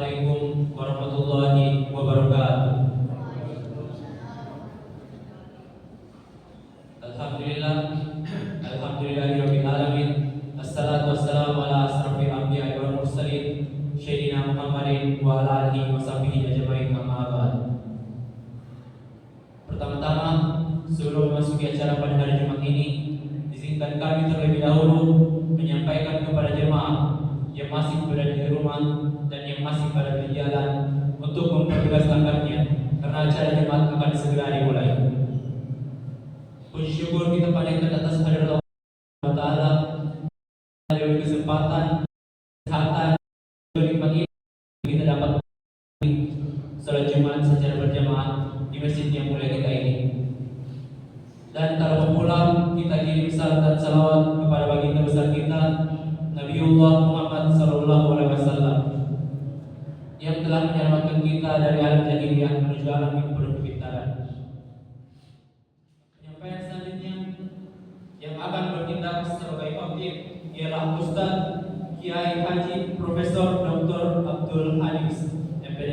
Assalamualaikum warahmatullahi wabarakatuh. Alhamdulillah, alhamdulillahirabbil alamin. Assalatu wassalamu ala asrofil anbiya'i wal mursalin sayyidina Muhammadin wa ala alihi washabbihi ajmain, amma ba'd. Pertama-tama, sebelum memasuki acara pada hari Jumat ini, izinkan kami terlebih dahulu menyampaikan kepada jemaah yang masih berada di rumah dan yang masih berada di jalan untuk mempertegas langkahnya, karena acara Jumat akan segera dimulai. Puji syukur kita panjatkan atas hadirat Allah Ta'ala dari kesempatan, kesehatan, nikmat ini kita dapat salat Jumat secara berjamaah di masjid yang mulia kita ini. Dan tak lupa pula kita kirim salam dan salawat kepada baginda besar kita Nabiullah Muhammad sallallahu alaihi wasallam yang telah menyelamatkan kita dari alam jahiliyah menuju alam yang penuh kepintaran. Penyampaian selanjutnya yang akan bertindak sebagai khotib ialah Ustaz Kiai Haji Profesor Dr. Abdul Hanis MPD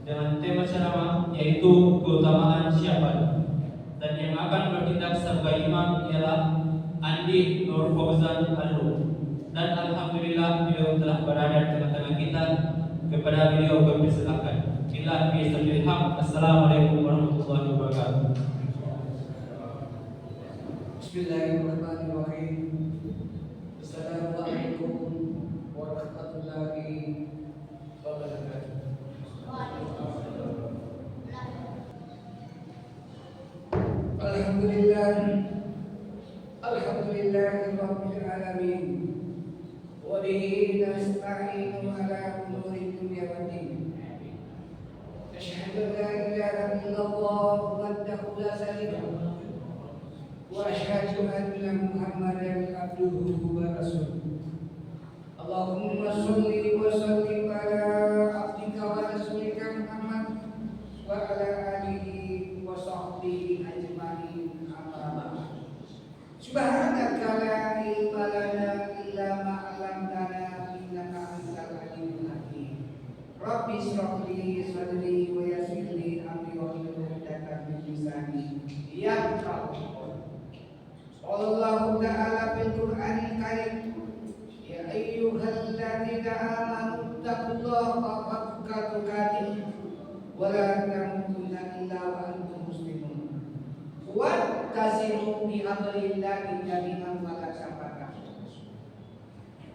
dengan tema ceramah yaitu keutamaan syafaat. Dan yang akan bertindak sebagai imam ialah Andi Nur Fauzan Al-Nur. Dan alhamdulillah beliau telah berada di tengah-tengah kita. Kepada beliau kami persilakan. Billahi taufiq. Assalamualaikum warahmatullahi wabarakatuh. Bismillahirrahmanirrahim. Assalamualaikum warahmatullahi wabarakatuh. Alhamdulillahirabbil alamin. Wa bihi nasta'inu ala umuri dunya waddin. Asyhadu an la ilaha illallah wahdahu la syarika lahu wa asyhadu anna Muhammadan abduhu wa rasuluh. Allahumma shalli wa sallim ala abdika wa rasulika Muhammad wa ala alihi wa sahbihi ajma'in, amma ba'd. Subhanaka la ilma lana illa ma 'allamtana innaka antal alimul hakim. Rabbi shrah li sadri wa yassir li amri wa hlul 'uqdatam min lisani yafqahu qawli. Allahu ta'ala fil Qur'anil Karim, ya ayyuhalladzina amanu taqullaha haqqa tuqatih wa la tamutunna illa wa antum muslimun. Wattasimu bihablillahi jami'an wa la tafarraqu.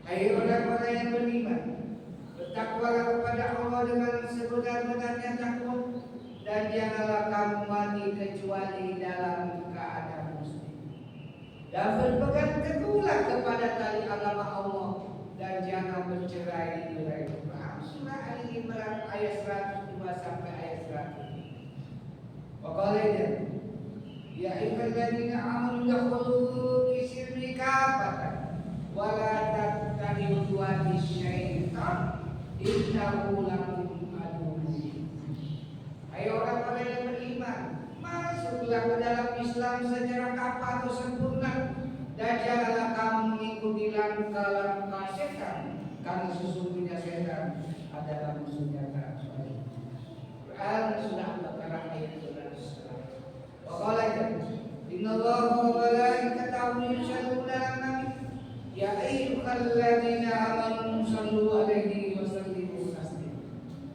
Hai orang-orang yang beriman, bertakwalah kepada Allah dengan sebenar-benarnya takwa, dan janganlah kamu mati kecuali dalam keadaan muslim. Dan berpegang teguhlah kepada tali agama Allah dan jangan bercerai-berai. Surah Al-Imran ayat 102 sampai ayat 100. Pokoknya ya ayyuhalladzina amanu dakhulu fi silmi kafatan wa la tattabi'u khutuwati syaitan innahu lakum aduwwun mubin. Hai orang-orang yang beriman, masuklah ke dalam Islam secara kafah atau sempurna, dan janganlah kamu mengikuti langkah-langkah setan, karena sesungguhnya setan adalah musuhnya kalian. Quran surah Al-Baqarah ayat 200. Waqala innallaha wa malaikatahu yusholluna 'alan nabi ya ayyuhalladzina amanu shallu 'alaihi wa sallimu taslima.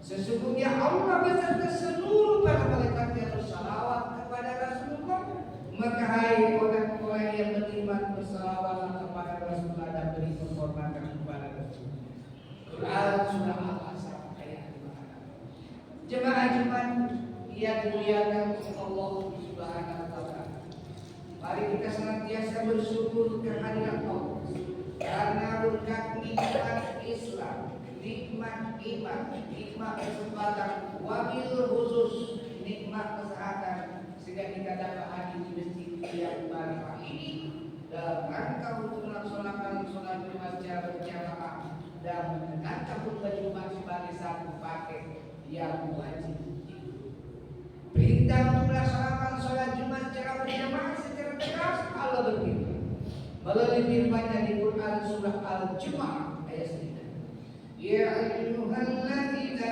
Sesungguhnya Allah beserta seluruh para malaikatnya bersalawat kepada Rasulullah. Maka hai orang-orang yang beriman, bersalawatlah kepada Rasulullah dan beri penghormatan kepada Rasul. Quran surah Al-Ahzab ayat 5. Jemaah Jumat yang dimuliakan oleh Allah Subhanahu wa taala. Mari kita senantiasa bersyukur kehadirat Allah karena berkat nikmat Islam, nikmat iman, nikmat kesempatan, wabil khusus nikmat kesehatan, sehingga kita dapat hadir di masjid yang barakah ini dalam rangka untuk melaksanakan sholat Jumat secara berjamaah dan mengenangkan khutbah Jumat sebagai satu paket yang wajib. Perintah untuk melaksanakan sholat Jumat secara berjamaah secara tegas Allah berfirman melalui firman-Nya di Quran surah Al-Jumu'ah ayat 9. Ya ayyuhalladzina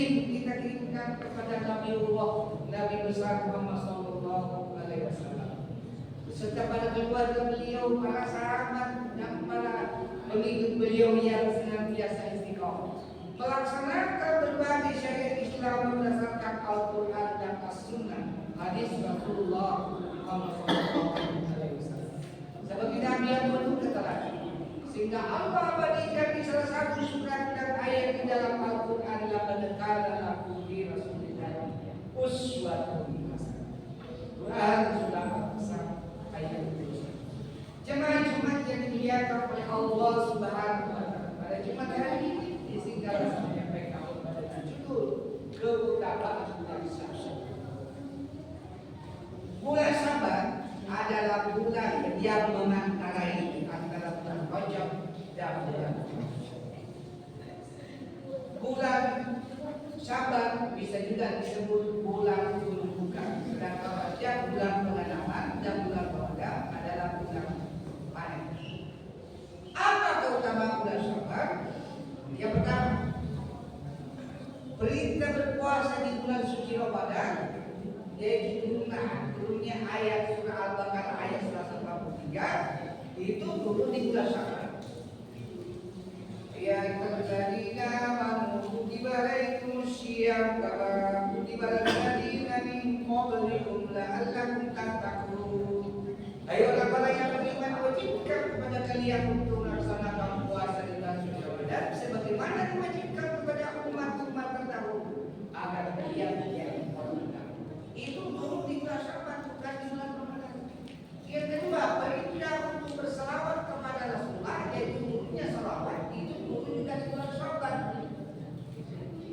kita kirimkan kepada Nabi besar Muhammad sallallahu alaihi wasallam beserta pada keluarga beliau, para sahabat dan para pengikut beliau yang senantiasa istiqomah melaksanakan berbagai syariat Islam berdasarkan Al-Quran dan As-Sunnah hadis Rasulullah Muhammad sallallahu alaihi wasallam sebagai Nabi yang penuh keteladanan. Sehingga Allah abadikan di salah satu surat dan ayat di dalam Al-Quran laqad kana lakum fi Rasulillah uswatun hasanah. Quran sudah besar ayat itu. Jemaah Jumat yang dimuliakan oleh Allah Subhanahu wa taala. Pada Jumat hari ini disingkat saya menyampaikan kepada judul keutamaan bulan Syaban. Bulan Syaban adalah bulan yang memantarai antara bulan Rajab dan bulan bulan Syaban bisa juga disebut bulan pembuka, sedangkan Rajab bulan pengalaman dan bulan Ramadan adalah bulan panen. Apa keutamaan bulan Syaban? Yang pertama, perintah berpuasa di bulan suci Ramadan, yaitu turunnya ayat surah Al-Baqarah ayat 143 itu turun di bulan Syaban. Ya ayyuhalladzina amanu kutiba alaikumus syiyam kama kutiba alal ladzina min qablikum la'allakum tattaqun. Ayo orang-orang yang beriman, wajibkan kepada kalian untuk melaksanakan puasa di bulan suci Ramadan sebagaimana diwajibkan kepada umat-umat terdahulu agar kalian menjadi orang. Itu turun di bulan Syaban, bukan di bulan Ramadan. Yang kedua, perintah untuk berselawat kepada Rasulullah, yaitu turunnya selawat itu turun juga di bulan Syaban.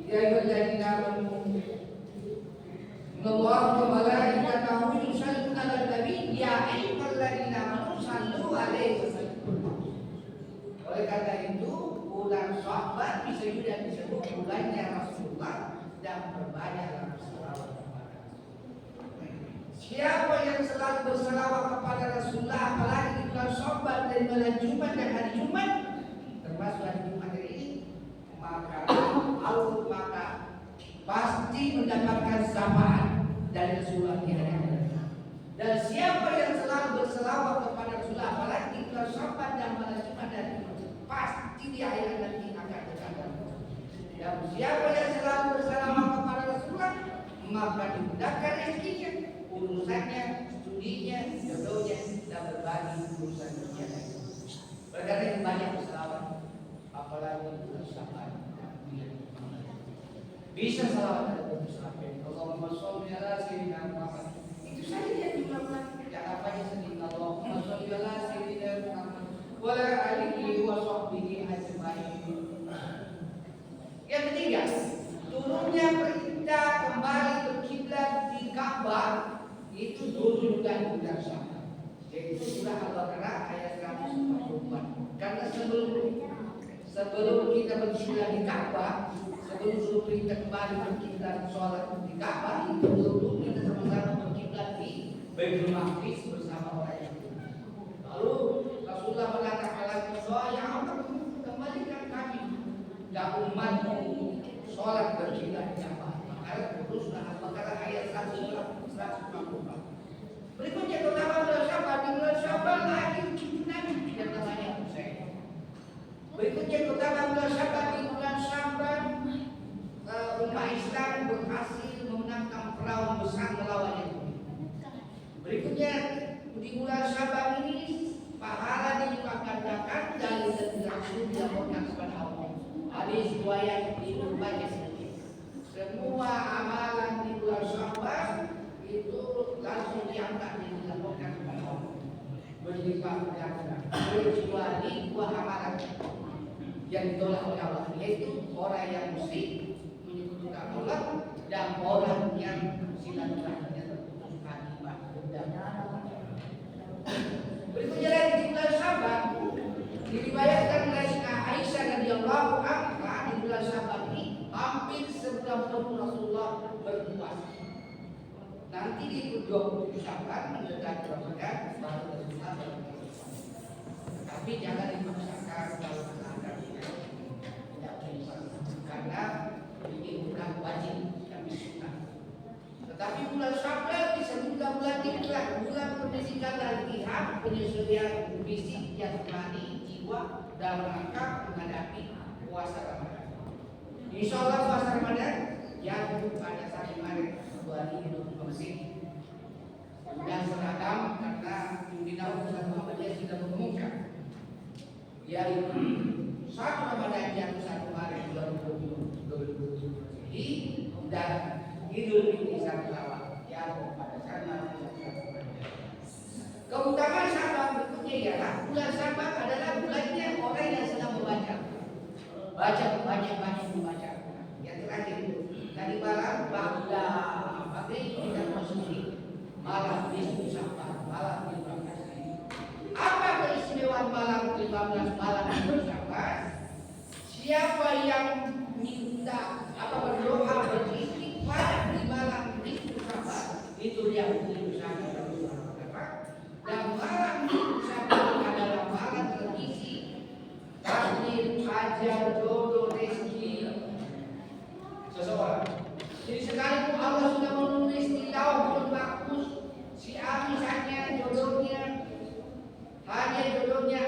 Ya ayyuhalladzina amanu innallaha wa malaikatahu yusholluna 'alan nabi ya ayyuhalladzina amanu shallu 'alaihi wasallam. Oleh karena itu, bulan Syaban bisa juga disebut bulannya Rasulullah dan berbanyaklah selawat. Siapa yang selalu berselawat kepada Rasulullah, apalagi di bulan Syaban dari malam Jumat dan hari Jumat, termasuk hari Jumat ini, maka pasti mendapatkan syafaat dari Rasulullah di hari akhirat. Dan siapa yang selalu berselawat kepada Rasulullah, apalagi di bulan Syaban dan malam Jumat dan hari Jumat, pasti di akhirat nanti akan tercatat. Dan siapa yang selalu berselawat kepada Rasulullah, maka dimudahkan rezekinya, urusannya, studinya, jodohnya, dan berbagi urusan dunia. Berkata yang banyak berselawat, apalagi bulan Syaban. Bisa selawat ada berselawat. Allahumma sholli ala sayyidina Muhammad. Itu saja yang dilakukan. Tidak apanya sendiri. Allahumma sholli ala sayyidina Muhammad wa ala alihi wa sahbihi ajma'in. Yang ketiga, turunnya perintah kembali berkiblat di Ka'bah itu turun juga di bulan Syaban, yaitu surah Al-Baqarah ayat 144. Karena sebelum kita berkiblat di Ka'bah, sebelum kita kembali berkiblat sholat di Ka'bah, itu dulu kita sama-sama berkiblat di Baitul Maqdis bersama orang itu. Lalu Rasulullah mengatakan lagi, ya Allah, kembalikan kami dan umatmu sholat berkiblat di Ka'bah. Maka terus surah Al-Baqarah ayat 144. Berikutnya keutamaan bulan Syaban, di bulan Syaban lagi cucu Nabi yang namanya Husain. Berikutnya keutamaan bulan Syaban, di bulan Syaban umat Islam berhasil memenangkan perang besar melawan Yahudi. Berikutnya di bulan Syaban ini pahala dilipat gandakan dari langsung dilaporkan kepada Allah. Hadis riwayat Ibnu Majah sedikit. Semua amalan di bulan Syaban itu langsung diangkat dan dilaporkan kepada Allah. Berlipat ganda. Kecuali dua amalan yang ditolak oleh Allah, yaitu orang yang musyrik menyekutukan Allah dan orang yang silaturahminya terputus akibat dendam. Berikutnya lagi di bulan Syaban diriwayatkan oleh Aisyah radhiyallahu anha, di bulan Syaban ini hampir sebulan penuh Rasulullah berpuasa. Nanti di 27 Syaban mendekati Ramadan baru Rasulullah berpuasa. Tapi jangan dipaksakan kalau ada tidak berpuasa, karena bikin bulan memfisikal pihak penyesuaian fisik jasmani jiwa dalam rangka menghadapi puasa Ramadan. Insya Allah puasa Ramadan yang pada 1 Maret 2020 dan seragam karena pimpinan Pusat Muhammadiyah sudah mengumumkan yaitu 1 Ramadan yang 1 Maret 2020 dan Idul Fitri 1 Syawal yang pada sana. Keutamaan Syawal berikutnya ialah bulan Syawal adalah bulannya orang yang sedang membaca. Banyak membaca. Yang terakhir itu tadi malam ba'da maghrib kita masuki malam nisfu Syawal, malam 15. Apa keistimewaan malam 15 malam nisfu Syawal? Siapa yang minta berdoa beristighfar di malam nisfu Syawal itu yang berusaha dan malam nisfu Syawal adalah malam terisi takdir, ajar, jodoh, rezeki seseorang. Jadi sekalipun Allah sudah menulis di lauhul mahfuz si A misalnya jodohnya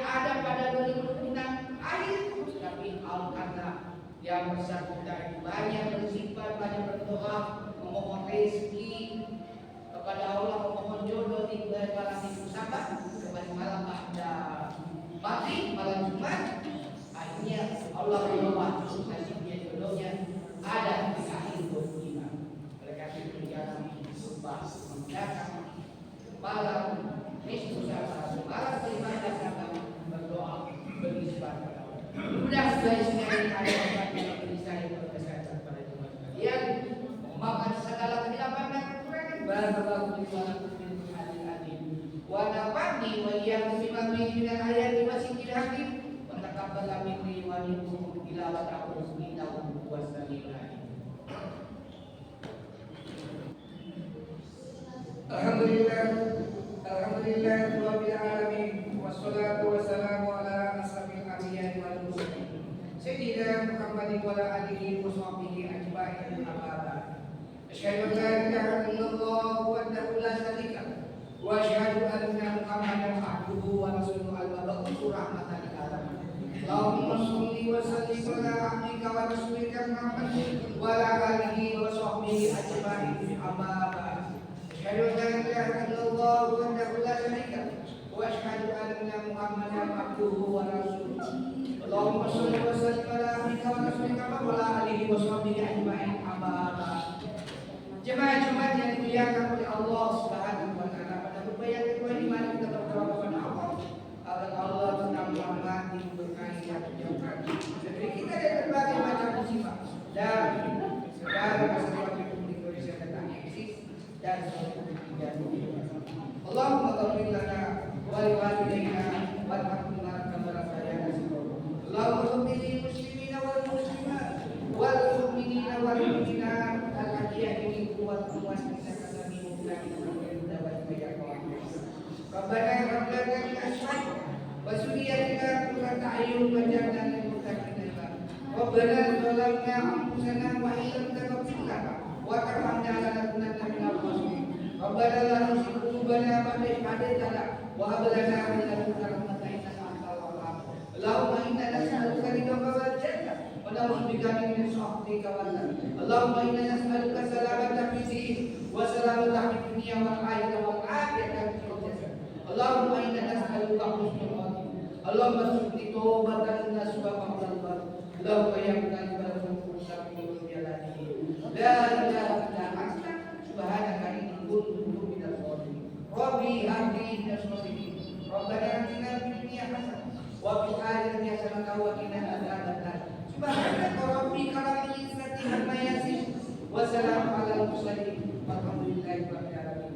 ada pada 2006 akhir, tapi Allah kata yang bersangkutan itu banyak bersifat, banyak berdoa, memohon rezeki kepada Allah, memohon jodoh di malam Minggu Sabat, kepada malam pada maghrib, malam Jumat. Akhirnya Allah berdoa nasibnya jodohnya ada di akhir 25. Mereka itu jangan sumpah menggunakan malam Minggu Sabat, malam 15 Sabat berdoa beristighfar kepada Allah. Mudah-mudahan sekali ada memaafkan segala kesilapan dan kekurangan. Barakallahu wa nafa'ani wa iyyakum bima fihi min al-ayati wa zikril hakim wa taqabbal minni wa minkum tilawatahu innahu huwas samiul alim. Alhamdulillah rabbil alamin wassalatu wassalamu ala asrafil anbiya'i wal mursalin sayyidina Muhammadin wa ala alihi wa sahbihi ajma'in amma ba'd. Asyhadu an la ilaha illallah wahdahu la syarika lahu wa asyhadu anna Muhammadan abduhu wa rasuluhu al-mab'uts rahmatan lil alamin. Allahumma shalli wa sallim ala abdika wa rasulika Muhammad wa ala alihi wa sahbihi ajma'in amma ba'd. Asyhadu an la ilaha illallah wahdahu la syarika lahu wa asyhadu anna Muhammadan abduhu wa rasuluhu. Allahumma shalli wa sallim ala abdika wa rasulika Muhammad wa ala alihi wa sahbihi ajma'in amma ba'd. Jemaah Jumat yang dimuliakan oleh Allah Subhanahu wa taala, pada beberapa yang kedua di mana kita berdoa kepada Allah agar Allah tetap merahmati, memberkahi dan menjauhkan negeri kita dari berbagai macam musibah dan segala masalah di Indonesia tentang eksis dan seluruh dunia. Allahumma ghfir lana wa li walidayna warhamna kama rabbayana shaghira. Allahumma ghfir lil muslimina wal muslimat wal mu'minina wal mu'minat al-ahya'i wal amwat innaka sami'un qarib Rabbana hab lana min azwajina wa dhurriyyatina qurrata a'yun waj'alna lil muttaqina imama. Rabbana zalamna anfusana wa illam taghfir lana wa tarhamna lanakunanna minal khasirin. Rabbana la tuzigh qulubana ba'da idh hadaytana wa hab lana min ladunka rahmatan innaka antal wahhab. Allahumma inna nas'aluka ridhaka wal jannah wa na'udzu bika min sakhatika wan nar. Allahumma inna nas'aluka salamata fid din wa salamata fid dunya wal akhirah wal afiyata fil jasad. Allahumma inna nas'aluka husnul khatimah. Allahumma subti taubatan nas wa qawlan. Allahumma ya muqallibal qulub sabbir jalali. La ilaha illa anta subhanaka inni kuntu minadh dhalimin. Rabbi habli minas sholihin. Rabbana atina fid dunya hasanah wa fil akhirati hasanah wa qina adzabannar. Subhanaka rabbika rabbil izzati amma yasifun wa salamun alal mursalin walhamdulillahi rabbil alamin.